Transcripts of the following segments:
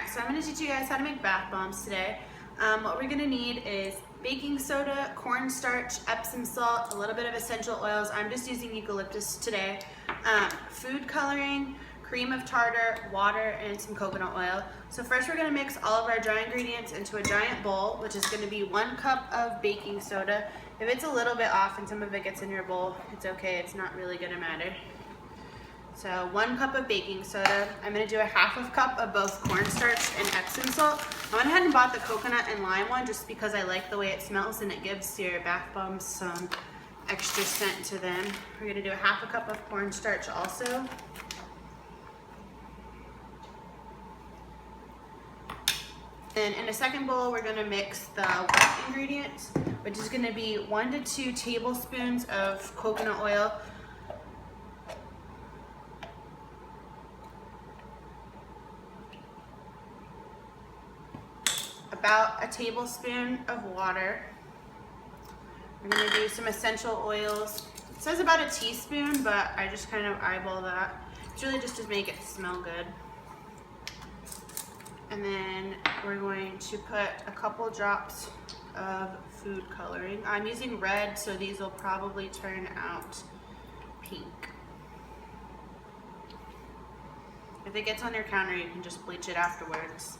Alright, so I'm going to teach you guys how to make bath bombs today. What we're going to need is baking soda, cornstarch, Epsom salt, a little bit of essential oils. I'm just using eucalyptus today. Food coloring, cream of tartar, water, and some coconut oil. So first we're going to mix all of our dry ingredients into a giant bowl, which is going to be 1 cup of baking soda. If it's a little bit off and some of it gets in your bowl, it's okay. It's not really going to matter. So 1 cup of baking soda. I'm going to do a 1/2 cup of both cornstarch and Epsom salt. I went ahead and bought the coconut and lime one just because I like the way it smells and it gives your bath bombs some extra scent to them. We're going to do a 1/2 cup of cornstarch also. And in a second bowl, we're going to mix the wet ingredients, which is going to be 1 to 2 tablespoons of coconut oil, about a tablespoon of water. We're going to do some essential oils. It says about a teaspoon, but I just kind of eyeball that. It's really just to make it smell good. And then we're going to put a couple drops of food coloring. I'm using red, so these will probably turn out pink. If it gets on your counter, you can just bleach it afterwards,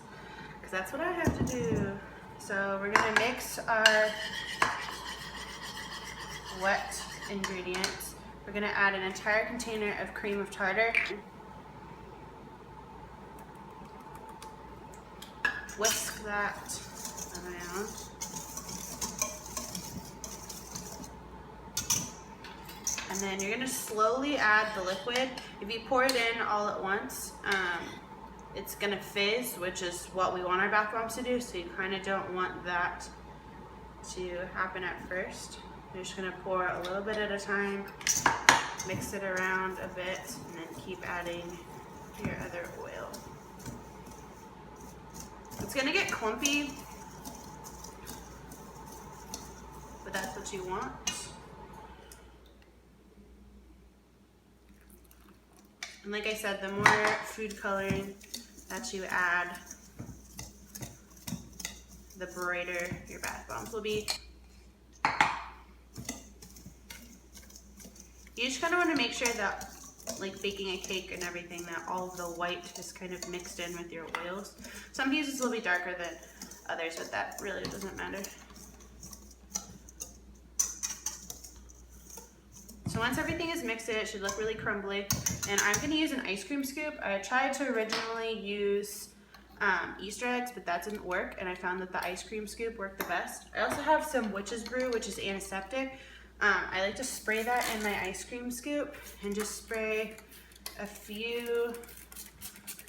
because that's what I have to do. So we're gonna mix our wet ingredients. We're gonna add an entire container of cream of tartar. Whisk that around. And then you're gonna slowly add the liquid. If you pour it in all at once, it's gonna fizz, which is what we want our bath bombs to do, so you kind of don't want that to happen at first. You're just gonna pour a little bit at a time, mix it around a bit, and then keep adding your other oil. It's gonna get clumpy, but that's what you want. And like I said, the more food coloring that you add, the brighter your bath bombs will be. You just kind of want to make sure that, like baking a cake and everything, that all of the white is kind of mixed in with your oils. Some pieces will be darker than others, but that really doesn't matter. So once everything is mixed in, it should look really crumbly. And I'm going to use an ice cream scoop. I tried to originally use Easter eggs, but that didn't work, and I found that the ice cream scoop worked the best. I also have some witch's brew, which is antiseptic. I like to spray that in my ice cream scoop and just spray a few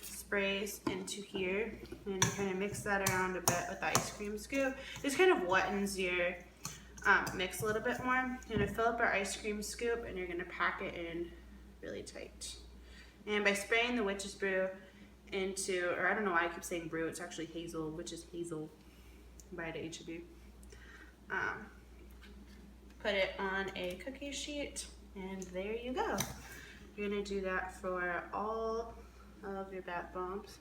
sprays into here and kind of mix that around a bit with the ice cream scoop. This kind of wettens your mix a little bit more. You're going to fill up our ice cream scoop and you're going to pack it in really tight. And by spraying the witch's brew into, or I don't know why I keep saying brew, it's actually hazel, which is hazel by the HB. Put it on a cookie sheet, and there you go. You're gonna do that for all of your bath bombs.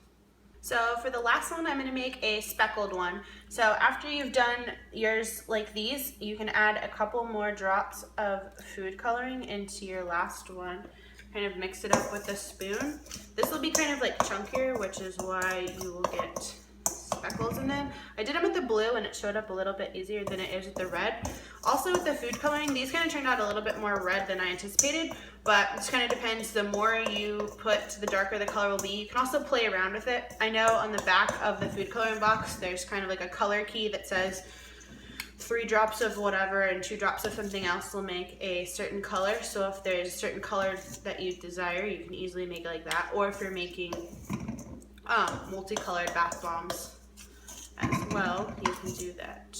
So for the last one, I'm gonna make a speckled one. So after you've done yours like these, you can add a couple more drops of food coloring into your last one. Kind of mix it up with a spoon. This will be kind of like chunkier, which is why you will get speckles in them. I did them with the blue and it showed up a little bit easier than it is with the red. Also with the food coloring, these kind of turned out a little bit more red than I anticipated, but it just kind of depends. The more you put, the darker the color will be. You can also play around with it. I know on the back of the food coloring box, there's kind of like a color key that says 3 drops of whatever and 2 drops of something else will make a certain color. So if there's a certain color that you desire, you can easily make it like that. Or if you're making multicolored bath bombs as well, you can do that.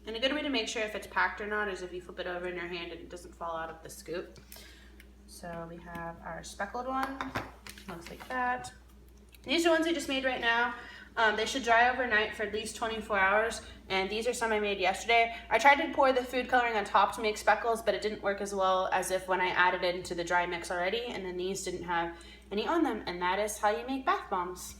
And a good way to make sure if it's packed or not is if you flip it over in your hand and it doesn't fall out of the scoop. So we have our speckled one. Looks like that. These are the ones I just made right now. They should dry overnight for at least 24 hours, and these are some I made yesterday. I tried to pour the food coloring on top to make speckles, but it didn't work as well as if when I added it into the dry mix already, and then these didn't have any on them, and that is how you make bath bombs.